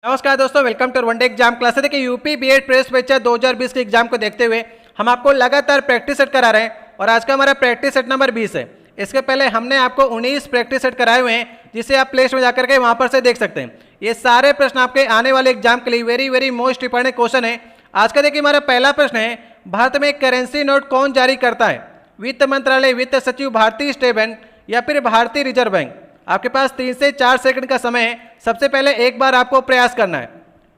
नमस्कार दोस्तों, welcome to one day exam class. देखिए यूपी बीएड प्रेस परीक्षा 2020 के एग्जाम को देखते हुए हम आपको लगातार प्रैक्टिस सेट करा रहे हैं और आज का हमारा प्रैक्टिस सेट नंबर 20 है। इसके पहले हमने आपको 19 प्रैक्टिस सेट कराए हुए हैं, जिसे आप प्ले स्टोर में जाकर के वहां पर से देख सकते हैं। ये सारे प्रश्न आपके आने वाले एग्जाम के लिए वेरी मोस्ट इंपॉर्टेंट क्वेश्चन है। आज का देखिए हमारा पहला प्रश्न है, भारत में करेंसी नोट कौन जारी करता है? वित्त मंत्रालय, वित्त सचिव, भारतीय स्टेट बैंक या फिर भारतीय रिजर्व बैंक? आपके पास 3 से 4 सेकंड का समय है। सबसे पहले एक बार आपको प्रयास करना है।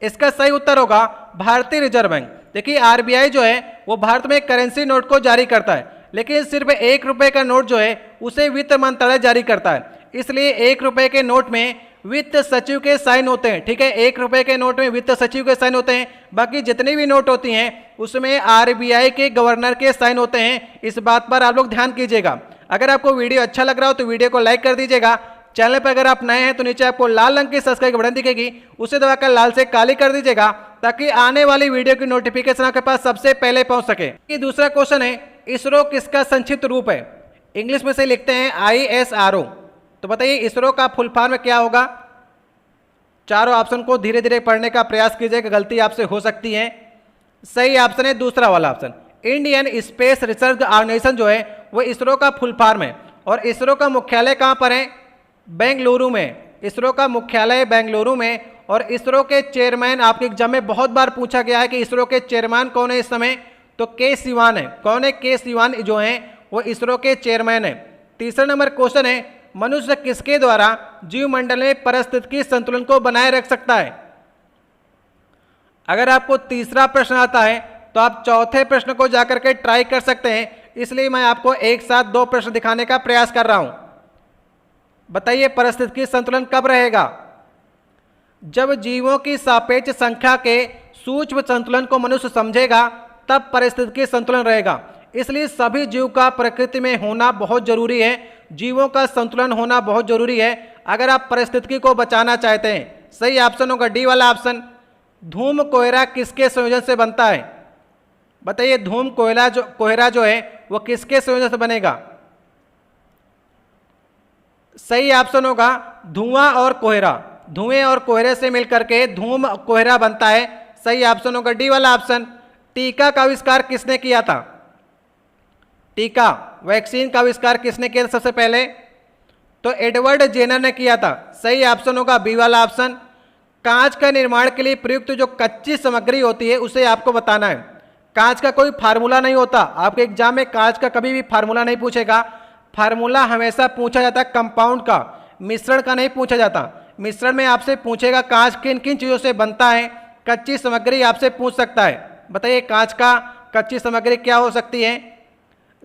इसका सही उत्तर होगा भारतीय रिजर्व बैंक। देखिए आरबीआई जो है वो भारत में करेंसी नोट को जारी करता है, लेकिन सिर्फ 1 रुपए का नोट जो है उसे वित्त मंत्रालय जारी करता है। इसलिए 1 रुपए के नोट में वित्त सचिव के साइन होते हैं। ठीक है, 1 रुपए के नोट में वित्त सचिव के साइन होते हैं। बाकी जितनी भी नोट होती हैं उसमें आरबीआई के गवर्नर के साइन होते हैं। इस बात पर आप लोग ध्यान कीजिएगा। अगर आपको वीडियो अच्छा लग रहा हो तो वीडियो को लाइक कर दीजिएगा। चैनल पर अगर आप नए हैं तो नीचे आपको लाल रंग की सब्सक्राइब बटन दिखेगी, उसे दबाकर लाल से काली कर दीजिएगा ताकि आने वाली वीडियो की नोटिफिकेशन आपके पास सबसे पहले पहुंच सके। ये दूसरा क्वेश्चन है, इसरो किसका संक्षिप्त रूप है? इंग्लिश में से लिखते हैं ISRO। तो बताइए इसरो का फुल फॉर्म क्या होगा? चारों ऑप्शन को धीरे धीरे पढ़ने का प्रयास कीजिएगा, गलती आपसे हो सकती है। सही ऑप्शन है दूसरा वाला option, Indian Space Research Organisation जो है वो इसरो का फुल फॉर्म है। और इसरो का मुख्यालय कहाँ पर है? बेंगलुरु में। इसरो का मुख्यालय बेंगलुरु में। और इसरो के चेयरमैन आपके एग्जाम में बहुत बार पूछा गया है कि इसरो के चेयरमैन कौन है इस समय, तो के सिवान है। कौन है? के सिवान जो हैं वो इसरो के चेयरमैन है। तीसरा नंबर क्वेश्चन है, मनुष्य किसके द्वारा जीवमंडल में पारिस्थितिकी संतुलन को बनाए रख सकता है? अगर आपको तीसरा प्रश्न आता है तो आप चौथे प्रश्न को जाकर के ट्राई कर सकते हैं, इसलिए मैं आपको एक साथ 2 प्रश्न दिखाने का प्रयास कर रहा हूं। बताइए पारिस्थितिकी संतुलन कब रहेगा? जब जीवों की सापेक्ष संख्या के सूक्ष्म संतुलन को मनुष्य समझेगा तब पारिस्थितिकी संतुलन रहेगा। इसलिए सभी जीव का प्रकृति में होना बहुत जरूरी है। जीवों का संतुलन होना बहुत जरूरी है अगर आप पारिस्थितिकी को बचाना चाहते हैं। सही ऑप्शन होगा डी वाला ऑप्शन। धूम कोहरा किसके संयोजन से बनता है? बताइए धूम कोहरा जो है वो किसके संयोजन से बनेगा? सही ऑप्शन होगा धुआं और कोहरा। धुएं और कोहरे से मिलकर के धूम कोहरा बनता है। सही ऑप्शन होगा डी वाला ऑप्शन। टीका का आविष्कार किसने किया था? टीका वैक्सीन का आविष्कार किसने किया था सबसे पहले? तो एडवर्ड जेनर ने किया था। सही ऑप्शन होगा बी वाला ऑप्शन। कांच का निर्माण के लिए प्रयुक्त जो कच्ची सामग्री होती है उसे आपको बताना है। कांच का कोई फार्मूला नहीं होता। आपके एग्जाम में कांच का कभी भी फार्मूला नहीं पूछेगा। फार्मूला हमेशा पूछा जाता है कंपाउंड का, मिश्रण का नहीं पूछा जाता। मिश्रण में आपसे पूछेगा कांच किन किन चीज़ों से बनता है। कच्ची सामग्री आपसे पूछ सकता है। बताइए कांच का कच्ची सामग्री क्या हो सकती है?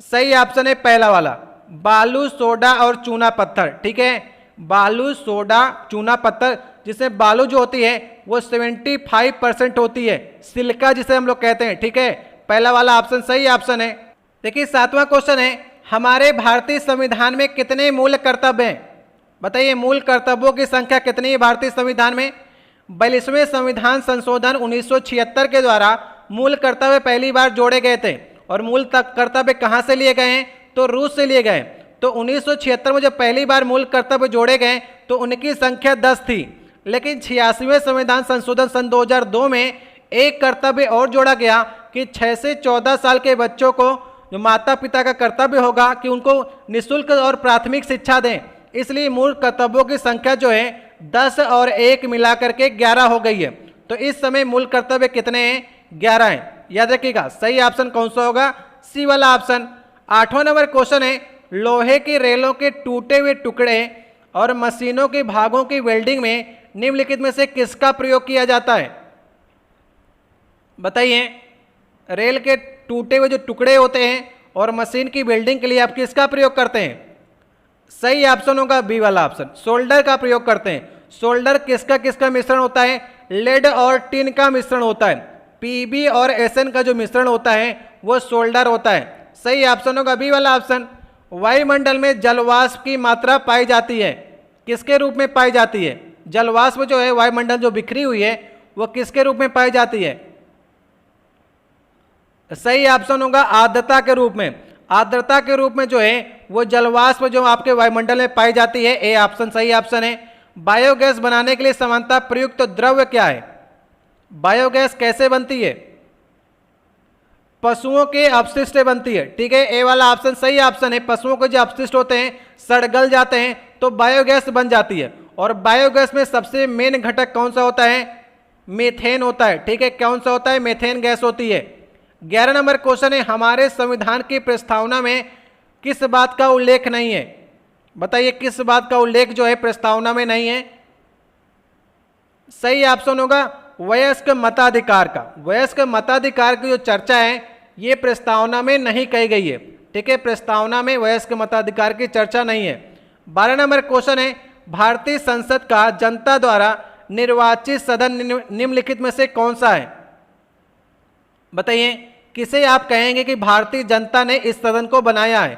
सही ऑप्शन है पहला वाला, बालू, सोडा और चूना पत्थर। ठीक है, बालू, सोडा, चूना पत्थर, जिसमें बालू जो होती है वो 75% होती है, सिलिका जिसे हम लोग कहते हैं। ठीक है, पहला वाला ऑप्शन सही ऑप्शन है। देखिए 7वां क्वेश्चन है, हमारे भारतीय संविधान में कितने मूल कर्तव्य हैं? बताइए मूल कर्तव्यों की संख्या कितनी है भारतीय संविधान में? 42वें संविधान संशोधन 1976 के द्वारा मूल कर्तव्य पहली बार जोड़े गए थे। और मूल कर्तव्य कहाँ से लिए गए हैं? तो रूस से लिए गए। तो 1976 में जब पहली बार मूल कर्तव्य जोड़े गए तो उनकी संख्या 10 थी। लेकिन 86वें संविधान संशोधन सन 2002 में एक कर्तव्य और जोड़ा गया कि 6 से 14 साल के बच्चों को जो माता पिता का कर्तव्य होगा कि उनको निःशुल्क और प्राथमिक शिक्षा दें। इसलिए मूल कर्तव्यों की संख्या जो है 10 और 1 मिलाकर के 11 हो गई है। तो इस समय मूल कर्तव्य कितने हैं? 11 हैं। याद रखिएगा सही ऑप्शन कौन सा होगा? सी वाला ऑप्शन। 8वां नंबर क्वेश्चन है, लोहे की रेलों के टूटे हुए टुकड़े और मशीनों के भागों की वेल्डिंग में निम्नलिखित में से किसका प्रयोग किया जाता है? बताइए रेल के टूटे हुए जो टुकड़े होते हैं और मशीन की वेल्डिंग के लिए आप किसका प्रयोग करते हैं? सही ऑप्शन होगा बी वाला ऑप्शन, सोल्डर का प्रयोग करते हैं। सोल्डर किसका किसका मिश्रण होता है? लेड और टिन का मिश्रण होता है। पीबी और एसएन का जो मिश्रण होता है वो सोल्डर होता है। सही ऑप्शन होगा बी वाला ऑप्शन। वायुमंडल में जलवाष्प की मात्रा पाई जाती है, किसके रूप में पाई जाती है? जलवाष्प जो है वायुमंडल जो बिखरी हुई है वो किसके रूप में पाई जाती है? सही ऑप्शन होगा आर्द्रता के रूप में। आर्द्रता के रूप में जो है वो जलवाष्प जो आपके वायुमंडल में पाई जाती है, ए ऑप्शन सही ऑप्शन है। बायोगैस बनाने के लिए सामान्यतः प्रयुक्त द्रव्य क्या है? बायोगैस कैसे बनती है? पशुओं के अपशिष्ट से बनती है। ठीक है, ए वाला ऑप्शन सही ऑप्शन है। पशुओं के जो अपशिष्ट होते हैं सड़ गल जाते हैं तो बायोगैस बन जाती है। और बायोगैस में सबसे मेन घटक कौन सा होता है? मीथेन होता है। ठीक है, कौन सा होता है? मीथेन गैस होती है। 11 नंबर क्वेश्चन है, हमारे संविधान की प्रस्तावना में किस बात का उल्लेख नहीं है? बताइए किस बात का उल्लेख जो है प्रस्तावना में नहीं है? सही ऑप्शन होगा वयस्क मताधिकार का। वयस्क मताधिकार की जो चर्चा है ये प्रस्तावना में नहीं कही गई है। ठीक है, प्रस्तावना में वयस्क मताधिकार की चर्चा नहीं है। 12 नंबर क्वेश्चन है, भारतीय संसद का जनता द्वारा निर्वाचित सदन निम्नलिखित में से कौन सा है? बताइए किसे आप कहेंगे कि भारतीय जनता ने इस सदन को बनाया है?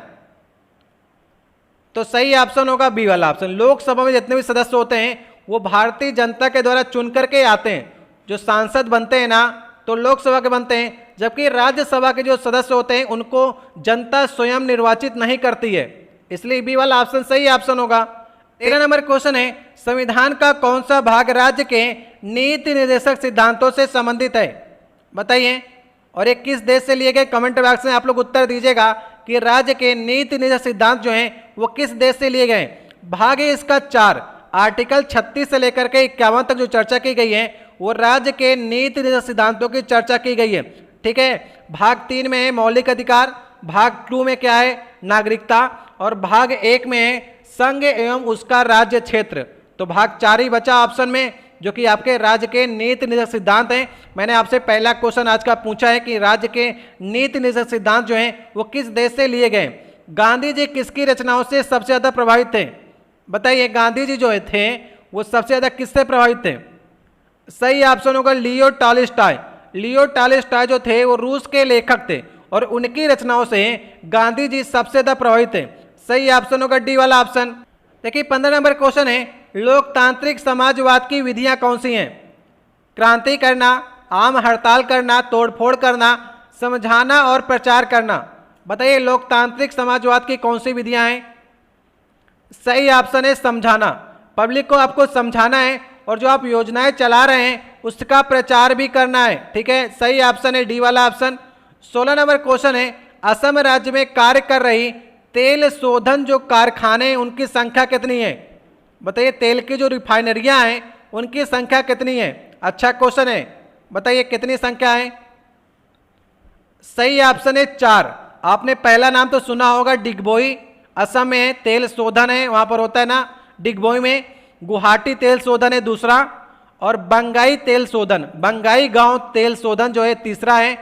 तो सही ऑप्शन होगा बी वाला ऑप्शन। लोकसभा में जितने भी सदस्य होते हैं वो भारतीय जनता के द्वारा चुन करके आते हैं। जो सांसद बनते हैं ना तो लोकसभा के बनते हैं, जबकि राज्यसभा के जो सदस्य होते हैं उनको जनता स्वयं निर्वाचित नहीं करती है, इसलिए बी वाला ऑप्शन सही ऑप्शन होगा। 13 नंबर क्वेश्चन है, संविधान का कौन सा भाग राज्य के नीति निर्देशक सिद्धांतों से संबंधित है? बताइए, और ये किस देश से लिए गए? कमेंट बॉक्स में आप लोग उत्तर दीजिएगा कि राज्य के नीति निर्देशक सिद्धांत जो हैं वो किस देश से लिए गए। भाग है इसका 4, आर्टिकल 36 से लेकर के 51 तक जो चर्चा की गई है वो राज्य के नीति निर्देशक सिद्धांतों की चर्चा की गई है। ठीक है, भाग 3 में है मौलिक अधिकार, भाग 2 में क्या है? नागरिकता, और भाग 1 में है संघ एवं उसका राज्य क्षेत्र। तो भाग 4 ही बचा ऑप्शन में, जो कि आपके राज्य के नीति निर्देशक सिद्धांत हैं। मैंने आपसे पहला क्वेश्चन आज का पूछा है कि राज्य के नीति निर्देशक सिद्धांत जो हैं वो किस देश से लिए गए। गांधी जी किसकी रचनाओं से सबसे ज़्यादा प्रभावित थे? बताइए, गांधी जी जो थे वो सबसे ज़्यादा किससे प्रभावित थे? सही ऑप्शन होगा लियो टॉलस्टॉय। लियो टॉलस्टॉय जो थे वो रूस के लेखक थे और उनकी रचनाओं से गांधी जी सबसे ज़्यादा प्रभावित थे। सही ऑप्शन होगा डी वाला ऑप्शन। देखिए 15 नंबर क्वेश्चन है, लोकतांत्रिक समाजवाद की विधियां कौन सी हैं? क्रांति करना, आम हड़ताल करना, तोड़फोड़ करना, समझाना और प्रचार करना। बताइए लोकतांत्रिक समाजवाद की कौन सी विधियां हैं? सही ऑप्शन है समझाना। पब्लिक को आपको समझाना है और जो आप योजनाएं चला रहे हैं उसका प्रचार भी करना है। ठीक है, सही ऑप्शन है डी वाला ऑप्शन। 16 नंबर क्वेश्चन है, असम राज्य में कार्य कर रही तेल शोधन जो कारखाने हैं उनकी संख्या कितनी है? बताइए तेल की जो रिफाइनरियां हैं उनकी संख्या कितनी है? अच्छा क्वेश्चन है, बताइए कितनी संख्या है? सही ऑप्शन है 4। आपने पहला नाम तो सुना होगा डिगबोई, असम में तेल शोधन है, वहां पर होता है ना डिगबोई में। गुवाहाटी तेल शोधन है दूसरा, और बंगाई तेल शोधन, बंगाई गांव तेल शोधन जो है तीसरा है,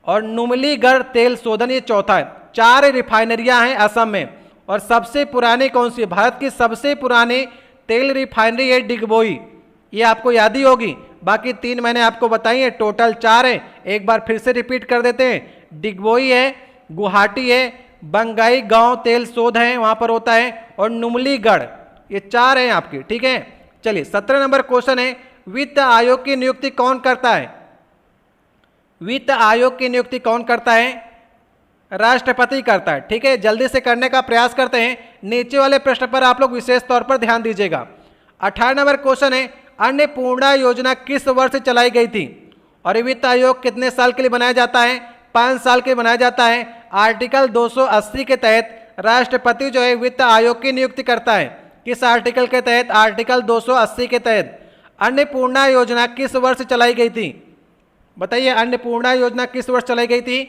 और नुमलीगढ़ तेल शोधन ये चौथा है। 4 रिफाइनरियां हैं असम में। और सबसे पुरानी कौन सी? भारत की सबसे पुरानी तेल रिफाइनरी है डिगबोई, ये आपको याद ही होगी। बाकी 3 मैंने आपको बताई है, टोटल 4 है। एक बार फिर से रिपीट कर देते हैं, डिगबोई है, गुवाहाटी है, बंगाई गांव तेल शोध है वहां पर होता है, और नुमलीगढ़, ये 4 हैं आपके। ठीक है, चलिए 17 नंबर क्वेश्चन है, वित्त आयोग की नियुक्ति कौन करता है? वित्त आयोग की नियुक्ति कौन करता है? राष्ट्रपति करता है। ठीक है, जल्दी से करने का प्रयास करते हैं। नीचे वाले प्रश्न पर आप लोग विशेष तौर पर ध्यान दीजिएगा। 18 नंबर क्वेश्चन है, अन्नपूर्णा योजना किस वर्ष चलाई गई थी? और वित्त आयोग कितने साल के लिए बनाया जाता है? 5 साल के लिए बनाया जाता है। आर्टिकल 280 के तहत राष्ट्रपति जो है वित्त आयोग की नियुक्ति करता है। किस आर्टिकल के तहत? आर्टिकल 280 के तहत। अन्नपूर्णा योजना किस वर्ष चलाई गई थी? बताइए अन्नपूर्णा योजना किस वर्ष चलाई गई थी?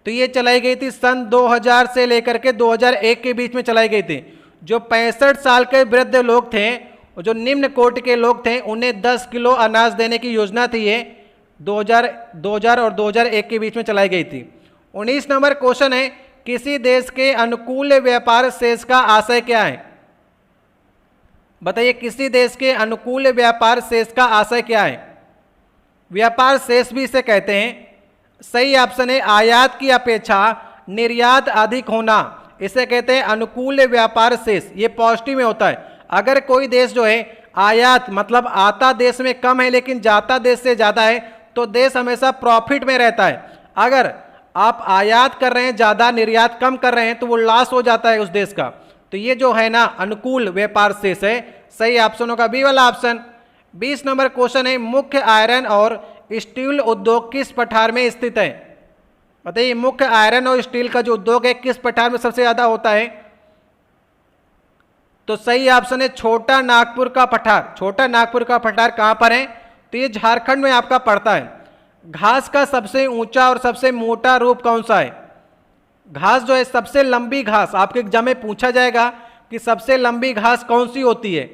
तो ये चलाई गई थी सन 2000 से लेकर के 2001 के बीच में चलाई गई थी। जो 65 साल के वृद्ध लोग थे और जो निम्न कोटि के लोग थे उन्हें 10 किलो अनाज देने की योजना थी, ये 2000 और 2001 के बीच में चलाई गई थी। 19 नंबर क्वेश्चन है, किसी देश के अनुकूल व्यापार शेष का आशय क्या है? बताइए किसी देश के अनुकूल व्यापार शेष का आशय क्या है? व्यापार शेष भी इसे कहते हैं। सही ऑप्शन है आयात की अपेक्षा निर्यात अधिक होना, इसे कहते हैं अनुकूल व्यापार शेष। ये पॉजिटिव में होता है। अगर कोई देश जो है आयात मतलब आता देश में कम है लेकिन जाता देश से ज़्यादा है तो देश हमेशा प्रॉफिट में रहता है। अगर आप आयात कर रहे हैं ज़्यादा, निर्यात कम कर रहे हैं तो वो लॉस हो जाता है उस देश का। तो ये जो है ना अनुकूल व्यापार शेष है सही ऑप्शन होगा बी वाला ऑप्शन। 20 नंबर क्वेश्चन है, मुख्य आयरन और स्टील उद्योग किस पठार में स्थित है? बताइए, मुख्य आयरन और स्टील का जो उद्योग है किस पठार में सबसे ज्यादा होता है? तो सही ऑप्शन है छोटा नागपुर का पठार। छोटा नागपुर का पठार कहां पर है? तो ये झारखंड में आपका पड़ता है। घास का सबसे ऊंचा और सबसे मोटा रूप कौन सा है? घास जो है सबसे लंबी घास, आपके एग्जाम में पूछा जाएगा कि सबसे लंबी घास कौन सी होती है,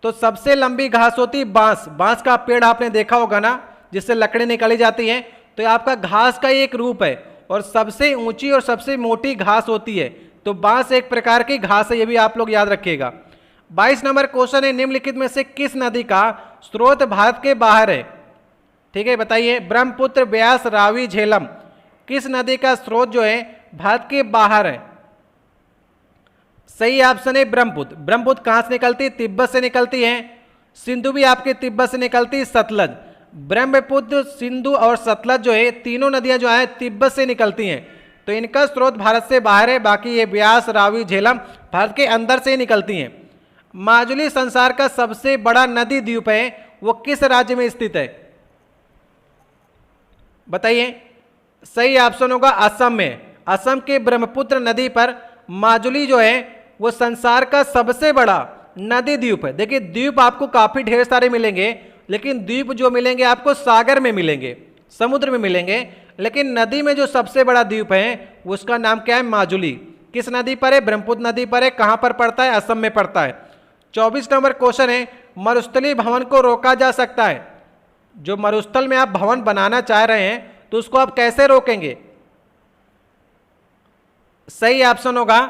तो सबसे लंबी घास होती है बांस। बांस का पेड़ आपने देखा होगा ना, जिससे लकड़ी निकाली जाती है, तो ये आपका घास का एक रूप है। और सबसे ऊंची और सबसे मोटी घास होती है, तो बांस एक प्रकार की घास है, ये भी आप लोग याद रखिएगा। 22 नंबर क्वेश्चन है, निम्नलिखित में से किस नदी का स्रोत भारत के बाहर है? ठीक है, बताइए, ब्रह्मपुत्र, ब्यास, रावी, झेलम, किस नदी का स्रोत जो है भारत के बाहर है? सही ऑप्शन है ब्रह्मपुत्र। ब्रह्मपुत्र कहां से निकलती है? तिब्बत से निकलती है। सिंधु भी आपके तिब्बत से निकलती है। सतलज, ब्रह्मपुत्र, सिंधु और सतलज जो है तीनों नदियां जो है तिब्बत से निकलती हैं, तो इनका स्रोत भारत से बाहर है। बाकी ये ब्यास, रावी, झेलम भारत के अंदर से निकलती हैं। माजुली संसार का सबसे बड़ा नदी द्वीप है, वो किस राज्य में स्थित है? बताइए, सही ऑप्शन होगा असम में। असम के ब्रह्मपुत्र नदी पर माजुली जो है वो संसार का सबसे बड़ा नदी द्वीप है। देखिए, द्वीप आपको काफी ढेर सारे मिलेंगे, लेकिन द्वीप जो मिलेंगे आपको सागर में मिलेंगे, समुद्र में मिलेंगे, लेकिन नदी में जो सबसे बड़ा द्वीप है उसका नाम क्या है? माजुली। किस नदी पर है? ब्रह्मपुत्र नदी पर है। कहां पर पड़ता है? असम में पड़ता है। 24 नंबर क्वेश्चन है, मरुस्थलीय भवन को रोका जा सकता है? जो मरुस्थल में आप भवन बनाना चाह रहे हैं तो उसको आप कैसे रोकेंगे? सही ऑप्शन होगा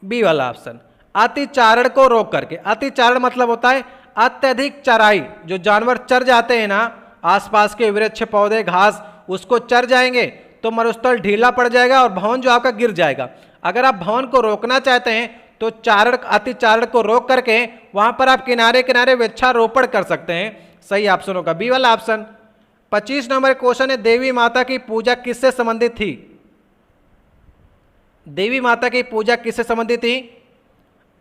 बी वाला ऑप्शन, अतिचारण को रोक करके। अतिचारण मतलब होता है अत्यधिक चराई, जो जानवर चर जाते हैं ना, आसपास के वृक्ष, पौधे, घास, उसको चर जाएंगे तो मरुस्थल ढीला पड़ जाएगा और भवन जो आपका गिर जाएगा। अगर आप भवन को रोकना चाहते हैं तो चारण, अतिचारण को रोक करके वहां पर आप किनारे किनारे वृक्षारोपण कर सकते हैं। सही ऑप्शन होगा बी वाला ऑप्शन। 25 नंबर क्वेश्चन है, देवी माता की पूजा किससे संबंधित थी? देवी माता की पूजा किससे संबंधित थी?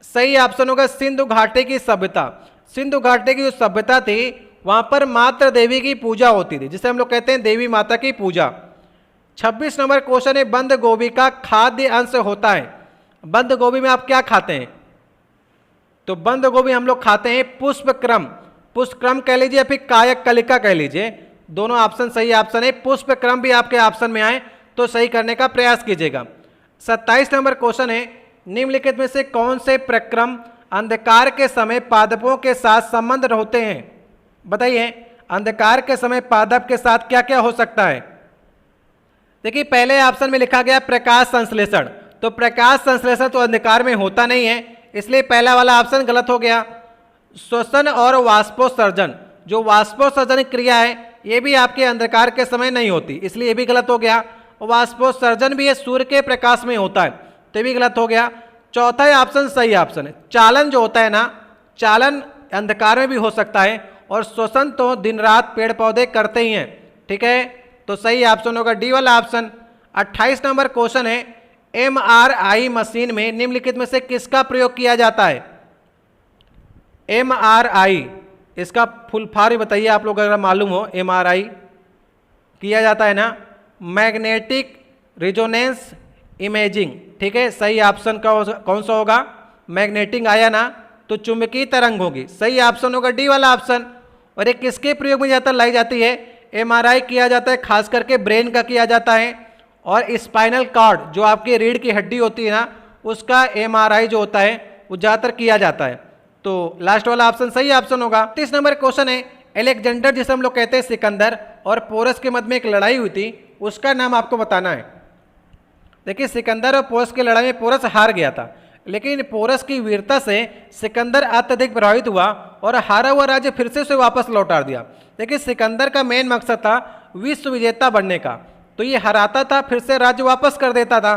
सही ऑप्शन होगा सिंधु घाटी की सभ्यता। सिंधु घाटी की जो सभ्यता थी वहां पर मात्र देवी की पूजा होती थी, जिसे हम लोग कहते हैं देवी माता की पूजा। 26 नंबर क्वेश्चन है, बंद गोभी का खाद्य अंश होता है। बंद गोभी में आप क्या खाते हैं? तो बंद गोभी हम लोग खाते हैं पुष्पक्रम। पुष्पक्रम कह लीजिए, फिर कायक कलिका कह लीजिए, दोनों ऑप्शन सही ऑप्शन है। पुष्पक्रम भी आपके ऑप्शन में आए तो सही करने का प्रयास कीजिएगा। 27 नंबर क्वेश्चन है, निम्नलिखित में से कौन से प्रक्रम अंधकार के समय पादपों के साथ संबंध होते हैं? बताइए, अंधकार के समय पादप के साथ क्या क्या हो सकता है? देखिए, पहले ऑप्शन में लिखा गया प्रकाश संश्लेषण, तो प्रकाश संश्लेषण तो अंधकार में होता नहीं है, इसलिए पहला वाला ऑप्शन गलत हो गया। श्वसन और वाष्पोत्सर्जन, जो वाष्पोत्सर्जन क्रिया है ये भी आपके अंधकार के समय नहीं होती, इसलिए ये भी गलत हो गया। वाष्पोत्सर्जन भी ये सूर्य के प्रकाश में होता है, तो भी गलत हो गया। चौथा ऑप्शन सही ऑप्शन है। चालन जो होता है ना, चालन अंधकार में भी हो सकता है, और श्वसन तो दिन रात पेड़ पौधे करते ही हैं। ठीक है, तो सही ऑप्शन होगा डी वाला ऑप्शन। 28 नंबर क्वेश्चन है, MRI मशीन में निम्नलिखित में से किसका प्रयोग किया जाता है? MRI, इसका फुल फॉर्म बताइए आप लोग अगर मालूम हो। MRI किया जाता है ना, मैग्नेटिक रिजोनेंस इमेजिंग। ठीक है, सही ऑप्शन का कौन सा होगा? मैग्नेटिक आया ना, तो चुंबकीय तरंग होगी। सही ऑप्शन होगा डी वाला ऑप्शन। और ये किसके प्रयोग में ज़्यादातर लाई जाती है? MRI किया जाता है खास करके ब्रेन का किया जाता है, और स्पाइनल कॉर्ड जो आपकी रीढ़ की हड्डी होती है ना, उसका MRI जो होता है वो ज़्यादातर किया जाता है। तो लास्ट वाला ऑप्शन सही ऑप्शन होगा। 30 नंबर क्वेश्चन है, अलेक्जेंडर जिसे हम लोग कहते हैं सिकंदर, और पोरस के मध्य में एक लड़ाई हुई थी, उसका नाम आपको बताना है। देखिए, सिकंदर और पोरस की लड़ाई में पोरस हार गया था, लेकिन पोरस की वीरता से सिकंदर अत्यधिक प्रभावित हुआ और हारा हुआ राज्य फिर से उसे वापस लौटा दिया। देखिए, सिकंदर का मेन मकसद था विश्व विजेता बनने का, तो ये हराता था फिर से राज्य वापस कर देता था।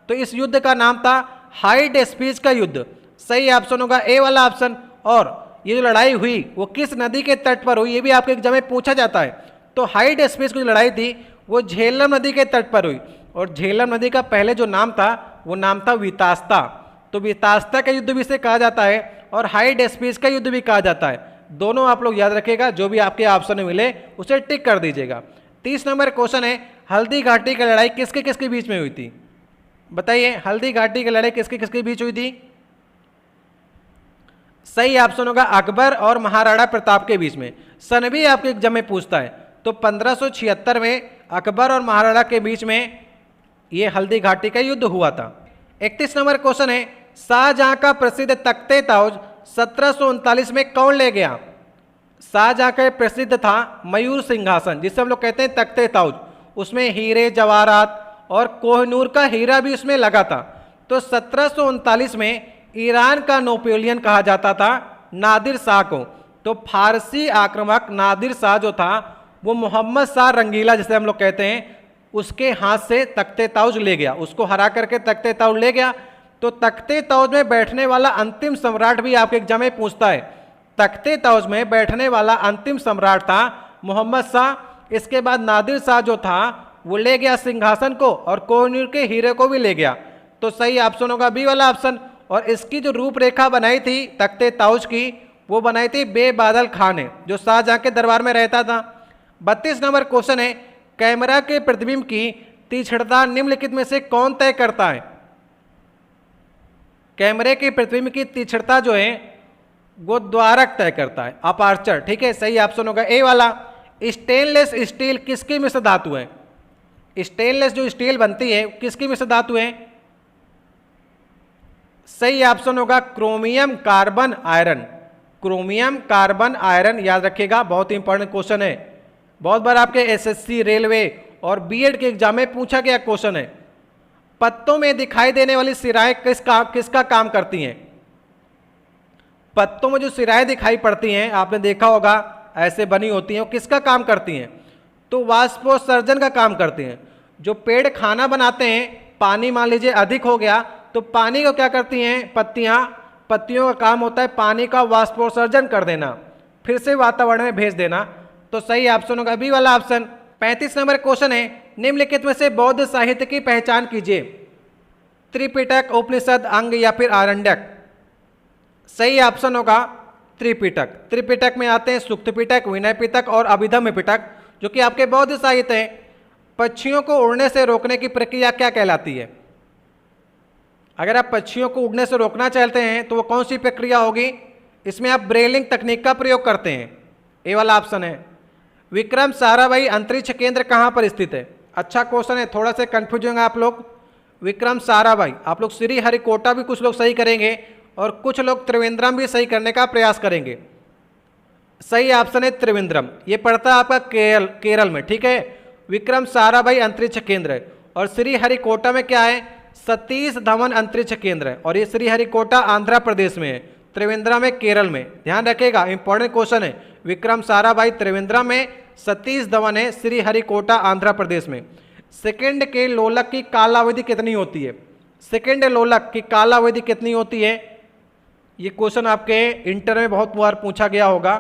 तो इस युद्ध का नाम था हाइड स्पीच का युद्ध। सही ऑप्शन होगा ए वाला ऑप्शन। और ये जो लड़ाई हुई वो किस नदी के तट पर हुई, ये भी आपके एग्जाम में पूछा जाता है। तो हाइड स्पीच की जो लड़ाई थी वो झेलम नदी के तट पर हुई, और झेलम नदी का पहले जो नाम था वो नाम था वितास्ता। तो वितास्ता का युद्ध भी इसे कहा जाता है और हाइड स्पीच का युद्ध भी कहा जाता है। दोनों आप लोग याद रखिएगा, जो भी आपके ऑप्शन में मिले उसे टिक कर दीजिएगा। 30 नंबर क्वेश्चन है, हल्दी घाटी की लड़ाई किसके किसके बीच में हुई थी? बताइए, हल्दी घाटी की लड़ाई किसके किसके बीच हुई थी? सही ऑप्शन होगा अकबर और महाराणा प्रताप के बीच में। सन भी आपके एग्जाम में पूछता है, तो 1576 में अकबर और महाराणा के बीच में ये हल्दी घाटी का युद्ध हुआ था। 31 नंबर क्वेश्चन है, शाहजहां का प्रसिद्ध तख्ते ताउज 1739 में कौन ले गया? शाहजहां का प्रसिद्ध था मयूर सिंहासन, जिसे हम लोग कहते हैं तख्ते ताउज। उसमें हीरे जवाहरात और कोहिनूर का हीरा भी उसमें लगा था। तो 1739 में ईरान का नेपोलियन कहा जाता था नादिर शाह को। तो फारसी आक्रमक नादिर शाह जो था वो मोहम्मद शाह रंगीला, जिसे हम लोग कहते हैं, उसके हाथ से तख्ते ताउज ले गया, उसको हरा करके तख्ते ताउज ले गया। तो तख्ते ताउज में बैठने वाला अंतिम सम्राट भी आपके एग्जाम में पूछता है। तख्ते ताउज में बैठने वाला अंतिम सम्राट था मोहम्मद शाह। इसके बाद नादिर शाह जो था वो ले गया सिंहासन को और कोहिनूर के हीरे को भी ले गया। तो सही ऑप्शन होगा बी वाला ऑप्शन। और इसकी जो रूपरेखा बनाई थी तख्ते ताउज की, वो बनाई थी बेबादल खान ने, जो शाहजहां के दरबार में रहता था। 32 नंबर क्वेश्चन है, कैमरा के प्रतिबिंब की तीक्ष्णता निम्नलिखित में से कौन तय करता है? कैमरे के प्रतिबिंब की तीक्ष्णता जो है वो द्वारक तय करता है, अपार्चर। ठीक है, सही ऑप्शन होगा ए वाला। स्टेनलेस स्टील किसकी मिश्र धातु है? स्टेनलेस जो स्टील बनती है किसकी मिश्र धातु है? सही ऑप्शन होगा chromium carbon iron. Chromium carbon iron याद रखिएगा, बहुत इंपॉर्टेंट क्वेश्चन है। बहुत बार आपके एसएससी, रेलवे और बीएड के एग्जाम में पूछा गया क्वेश्चन है। पत्तों में दिखाई देने वाली सिराएं किसका काम करती हैं? पत्तों में जो सिराएं दिखाई पड़ती हैं, आपने देखा होगा ऐसे बनी होती हैं, वो किसका काम करती हैं? तो वाष्पोत्सर्जन का काम करती हैं। जो पेड़ खाना बनाते हैं, पानी मान लीजिए अधिक हो गया, तो पानी को क्या करती हैं? पत्तियों का काम होता है पानी का वाष्पोत्सर्जन कर देना, फिर से वातावरण में भेज देना। तो सही ऑप्शन होगा बी वाला ऑप्शन। 35 नंबर क्वेश्चन है, निम्नलिखित में से बौद्ध साहित्य की पहचान कीजिए। त्रिपिटक, उपनिषद, अंग या फिर आरण्यक? सही ऑप्शन होगा त्रिपिटक। त्रिपिटक में आते हैं सुक्त पिटक, विनय पिटक और अभिधम्म पिटक, जो कि आपके बौद्ध साहित्य हैं। पक्षियों को उड़ने से रोकने की प्रक्रिया क्या कहलाती है? अगर आप पक्षियों को उड़ने से रोकना चाहते हैं तो वो कौन सी प्रक्रिया होगी? इसमें आप ब्रेलिंग तकनीक का प्रयोग करते हैं, ए वाला ऑप्शन है। विक्रम साराभाई अंतरिक्ष केंद्र कहाँ पर स्थित है? अच्छा क्वेश्चन है, थोड़ा सा कंफ्यूज होंगे आप लोग। विक्रम साराभाई, आप लोग श्री हरिकोटा भी कुछ लोग सही करेंगे और कुछ लोग त्रिवेंद्रम भी सही करने का प्रयास करेंगे। सही ऑप्शन है त्रिवेंद्रम, ये पड़ता है आपका केरल में। ठीक है, विक्रम साराभाई अंतरिक्ष केंद्र है। और श्री हरिकोटा में क्या है? सतीश धवन अंतरिक्ष केंद्र है, और ये श्री हरिकोटा आंध्र प्रदेश में है, त्रिवेंद्रम में केरल में। ध्यान रखिएगा, इंपॉर्टेंट क्वेश्चन है। विक्रम साराभाई त्रिवेंद्रम में, सतीश धवन है श्री हरिकोटा आंध्र प्रदेश में। सेकंड के लोलक की कालावधि कितनी होती है? सेकंड लोलक की कालावधि कितनी होती है? ये क्वेश्चन आपके इंटर में बहुत बार पूछा गया होगा।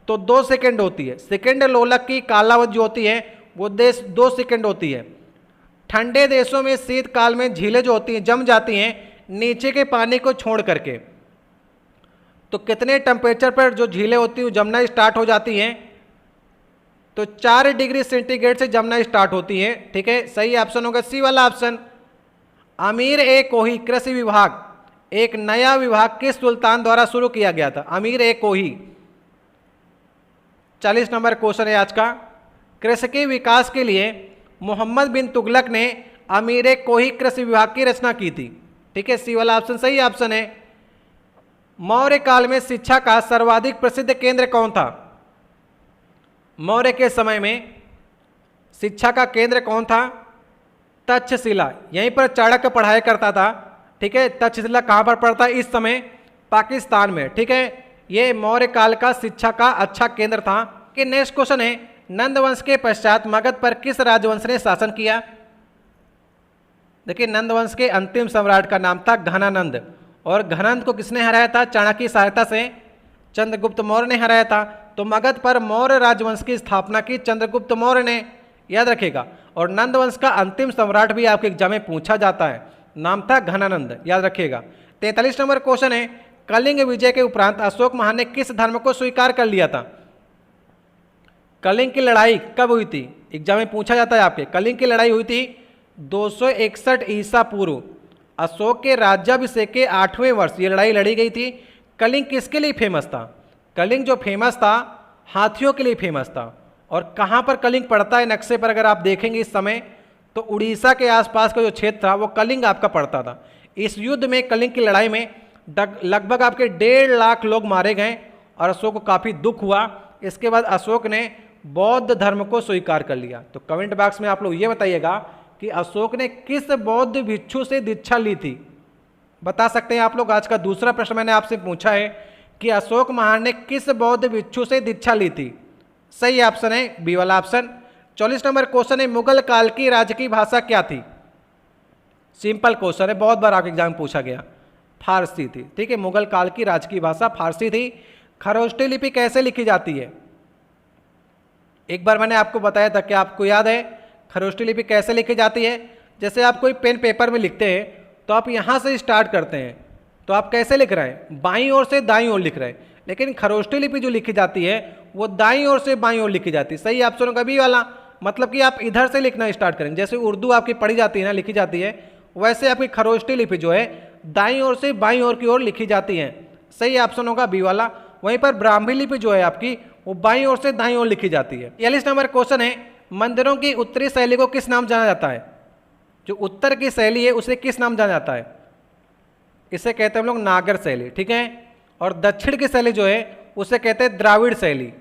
तो 2 सेकंड होती है। सेकंड लोलक की कालावधि जो होती है वो 2 सेकंड होती है। ठंडे देशों में शीतकाल में झीलें जो होती हैं जम जाती हैं नीचे के पानी को छोड़ करके। तो कितने टेम्परेचर पर जो झीलें होती हैं जमना स्टार्ट हो जाती हैं? तो 4 डिग्री सेंटीग्रेड से जमना स्टार्ट होती हैं। ठीक है, सही ऑप्शन होगा सी वाला ऑप्शन। अमीर ए कोही कृषि विभाग एक नया विभाग किस सुल्तान द्वारा शुरू किया गया था? अमीर ए कोही। 40 नंबर क्वेश्चन है आज का। कृषि के विकास के लिए मोहम्मद बिन तुगलक ने अमीर ए कोही कृषि विभाग की रचना की थी। ठीक है, सी वाला ऑप्शन सही ऑप्शन है। मौर्य काल में शिक्षा का सर्वाधिक प्रसिद्ध केंद्र कौन था? मौर्य के समय में शिक्षा का केंद्र कौन था? तक्षशिला। यहीं पर चाणक्य पढ़ाया करता था। ठीक है, तक्षशिला कहाँ पर पड़ता है इस समय? पाकिस्तान में। ठीक है, ये मौर्य काल का शिक्षा का अच्छा केंद्र था। कि नेक्स्ट क्वेश्चन है, नंद वंश के पश्चात मगध पर किस राजवंश ने शासन किया? देखिए, नंद वंश के अंतिम सम्राट का नाम था घनानंद, और घनानंद को किसने हराया था? चाणक्य की सहायता से चंद्रगुप्त मौर्य ने हराया था। तो मगध पर मौर्य राजवंश की स्थापना की चंद्रगुप्त मौर्य ने, याद रखिएगा। और नंद वंश का अंतिम सम्राट भी आपके एग्जाम में पूछा जाता है, नाम था घनानंद, याद रखिएगा। 43 नंबर क्वेश्चन है, कलिंग विजय के उपरांत अशोक महान ने किस धर्म को स्वीकार कर लिया था? कलिंग की लड़ाई कब हुई थी? एग्जाम में पूछा जाता है आपके। कलिंग की लड़ाई हुई थी 261 ईसा पूर्व, अशोक के राज्याभिषेक के 8वें वर्ष ये लड़ाई लड़ी गई थी। कलिंग किसके लिए फेमस था? कलिंग जो फेमस था, हाथियों के लिए फेमस था। और कहाँ पर कलिंग पड़ता है नक्शे पर अगर आप देखेंगे इस समय, तो उड़ीसा के आसपास का जो क्षेत्र था वो कलिंग आपका पड़ता था। इस युद्ध में, कलिंग की लड़ाई में लगभग आपके 1.5 लाख लोग मारे गए और अशोक को काफ़ी दुख हुआ। इसके बाद अशोक ने बौद्ध धर्म को स्वीकार कर लिया। तो कमेंट बॉक्स में आप लोग ये बताइएगा कि अशोक ने किस बौद्ध भिक्षु से दीक्षा ली थी? बता सकते हैं आप लोग। आज का दूसरा प्रश्न मैंने आपसे पूछा है कि अशोक महान ने किस बौद्ध भिक्षु से दीक्षा ली थी? सही ऑप्शन है बी वाला ऑप्शन। 44 नंबर क्वेश्चन है, मुगल काल की राजकीय भाषा क्या थी? सिंपल क्वेश्चन है, बहुत बार आपके एग्जाम में पूछा गया। फारसी थी। ठीक है, मुगल काल की राजकीय भाषा फारसी थी। खरोष्टी लिपि कैसे लिखी जाती है? एक बार मैंने आपको बताया था कि आपको याद है खरोष्टी लिपि कैसे लिखी जाती है? जैसे आप कोई पेन पेपर में लिखते हैं तो आप यहाँ से स्टार्ट करते हैं, तो आप कैसे लिख रहे हैं? बाईं ओर से दाईं ओर लिख रहे हैं। लेकिन खरोष्टी लिपि जो लिखी जाती है वो दाईं ओर से बाईं ओर लिखी जाती है। सही ऑप्शन होगा बी वाला, मतलब कि आप इधर से लिखना स्टार्ट करेंगे। जैसे उर्दू आपकी पढ़ी जाती है ना, लिखी जाती है, वैसे आपकी खरोष्टी लिपि जो है दाईं ओर से बाईं ओर की ओर लिखी जाती है। सही ऑप्शन होगा बी वाला। वहीं पर ब्राह्मी लिपि जो है आपकी वो बाईं ओर से दाईं ओर लिखी जाती है। 43 नंबर क्वेश्चन है, मंदिरों की उत्तरी शैली को किस नाम जाना जाता है? जो उत्तर की शैली है उसे किस नाम जाना जाता है? इसे कहते हैं हम लोग नागर शैली। ठीक है, और दक्षिण की शैली जो है उसे कहते हैं द्राविड़ शैली।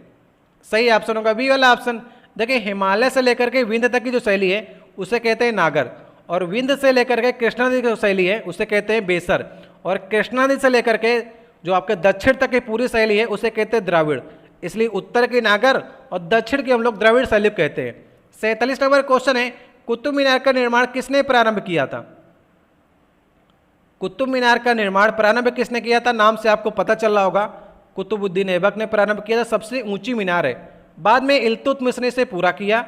सही ऑप्शन होगा बी वाला ऑप्शन। देखिए, हिमालय से लेकर के विंध्य तक की जो शैली है उसे कहते हैं नागर, और विंध्य से लेकर के कृष्णा नदी की जो शैली है उसे कहते हैं बेसर, और कृष्णा नदी से लेकर के जो आपके दक्षिण तक की पूरी शैली है उसे कहते हैं द्राविड़। इसलिए उत्तर की नागर और दक्षिण की हम लोग द्रविड़ शैली कहते हैं। 47 नंबर क्वेश्चन है, कुतुब मीनार का निर्माण किसने प्रारंभ किया था? कुतुब मीनार का निर्माण प्रारंभ किसने किया था? नाम से आपको पता चल रहा होगा, कुतुबुद्दीन ऐबक ने प्रारंभ किया था। सबसे ऊंची मीनार है। बाद में इल्तुतमिश ने इसे पूरा किया।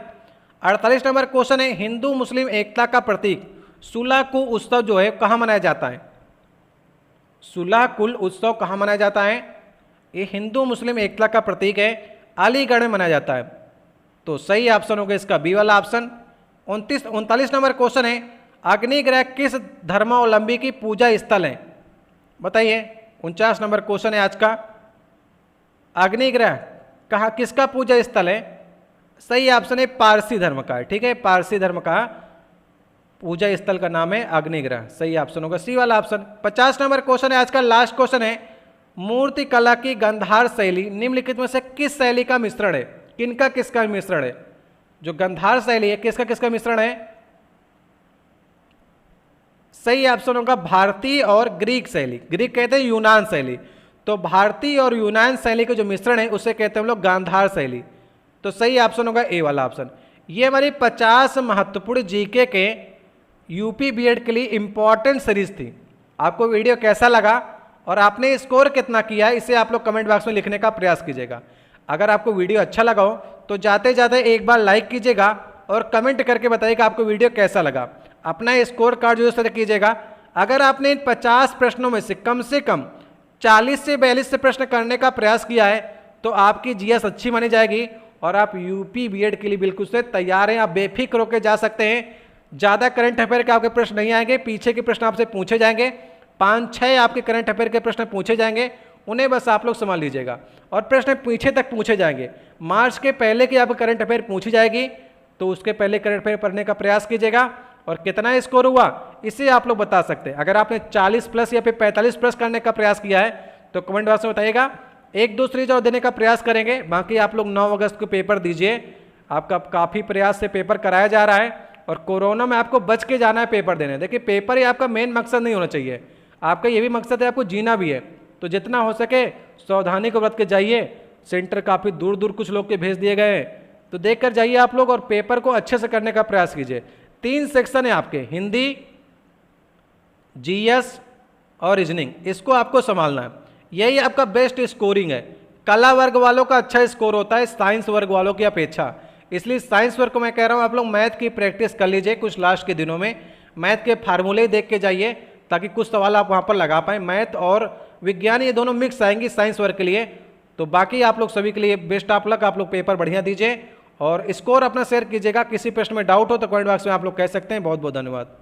48 नंबर क्वेश्चन है, हिंदू मुस्लिम एकता का प्रतीक सुलाकुल उत्सव जो है कहाँ मनाया जाता है? सुलाकुल उत्सव कहाँ मनाया जाता है? ये हिंदू मुस्लिम एकता का प्रतीक है, अलीगढ़ में मनाया जाता है। तो सही ऑप्शन होगा इसका बी वाला ऑप्शन। 39 नंबर क्वेश्चन है, अग्निग्रह किस धर्मावलंबी की पूजा स्थल है? बताइए। 49 नंबर क्वेश्चन है आज का। अग्निग्रह कहाँ, किसका पूजा स्थल है? सही ऑप्शन है पारसी धर्म का है। ठीक है, पारसी धर्म का पूजा स्थल का नाम है अग्निग्रह। सही ऑप्शन होगा सी वाला ऑप्शन। 50 नंबर क्वेश्चन है आज का, लास्ट क्वेश्चन है, मूर्ति कला की गंधार शैली निम्नलिखित में से किस शैली का मिश्रण है? किनका किसका मिश्रण है? जो गंधार शैली है किसका किसका मिश्रण है? सही ऑप्शन होगा भारतीय और ग्रीक शैली। ग्रीक कहते हैं यूनान शैली, तो भारतीय और यूनान शैली का जो मिश्रण है उसे कहते हैं हम लोग गांधार शैली। तो सही ऑप्शन होगा ए वाला ऑप्शन। ये हमारी 50 महत्वपूर्ण जीके के यूपी बीएड के लिए इंपॉर्टेंट सीरीज थी। आपको वीडियो कैसा लगा और आपने स्कोर कितना किया, इसे आप लोग कमेंट बॉक्स में लिखने का प्रयास कीजिएगा। अगर आपको वीडियो अच्छा लगा हो तो जाते जाते एक बार लाइक कीजिएगा और कमेंट करके बताइएगा आपको वीडियो कैसा लगा। अपना स्कोर कार्ड जो इस कीजिएगा। अगर आपने इन 50 प्रश्नों में से कम 40 से 42 से प्रश्न करने का प्रयास किया है तो आपकी जीएस अच्छी मानी जाएगी और आप यूपी बीएड के लिए बिल्कुल से तैयार हैं। आप बेफिक्र होकर जा सकते हैं। ज़्यादा करंट अफेयर के आपके प्रश्न नहीं आएंगे, पीछे के प्रश्न आपसे पूछे जाएंगे। 5-6 आपके करंट अफेयर के प्रश्न पूछे जाएंगे, उन्हें बस आप लोग संभाल लीजिएगा और प्रश्न पीछे तक पूछे जाएंगे। मार्च के पहले की आपको करंट अफेयर पूछी जाएगी तो उसके पहले करंट अफेयर पढ़ने का प्रयास कीजिएगा। और कितना स्कोर हुआ इसे आप लोग बता सकते हैं। अगर आपने 40 प्लस या फिर 45 प्लस करने का प्रयास किया है तो कमेंट बॉक्स में बताइएगा। 1-2 सीरीज और देने का प्रयास करेंगे। बाकी आप लोग 9 अगस्त को पेपर दीजिए। आपका काफ़ी प्रयास से पेपर कराया जा रहा है और कोरोना में आपको बच के जाना है पेपर देने। देखिए, पेपर ही आपका मेन मकसद नहीं होना चाहिए, आपका ये भी मकसद है आपको जीना भी है। तो जितना हो सके सावधानी को बरत के जाइए। सेंटर काफ़ी दूर दूर कुछ लोग के भेज दिए गए हैं, तो देख कर जाइए आप लोग और पेपर को अच्छे से करने का प्रयास कीजिए। 3 सेक्शन है आपके, हिंदी, जीएस और रीजनिंग, इसको आपको संभालना है। यही आपका बेस्ट स्कोरिंग है। कला वर्ग वालों का अच्छा स्कोर होता है साइंस वर्ग वालों की अपेक्षा, इसलिए साइंस वर्ग को मैं कह रहा हूँ आप लोग मैथ की प्रैक्टिस कर लीजिए। कुछ लास्ट के दिनों में मैथ के फार्मूले देख के जाइए, ताकि कुछ सवाल आप वहाँ पर लगा पाएँ। मैथ और विज्ञान ये दोनों मिक्स आएंगी साइंस वर्ग के लिए। तो बाकी आप लोग सभी के लिए बेस्ट ऑफ लक, आप लोग पेपर बढ़िया दीजिए और स्कोर अपना शेयर कीजिएगा। किसी प्रश्न में डाउट हो तो कमेंट बॉक्स में आप लोग कह सकते हैं। बहुत बहुत धन्यवाद।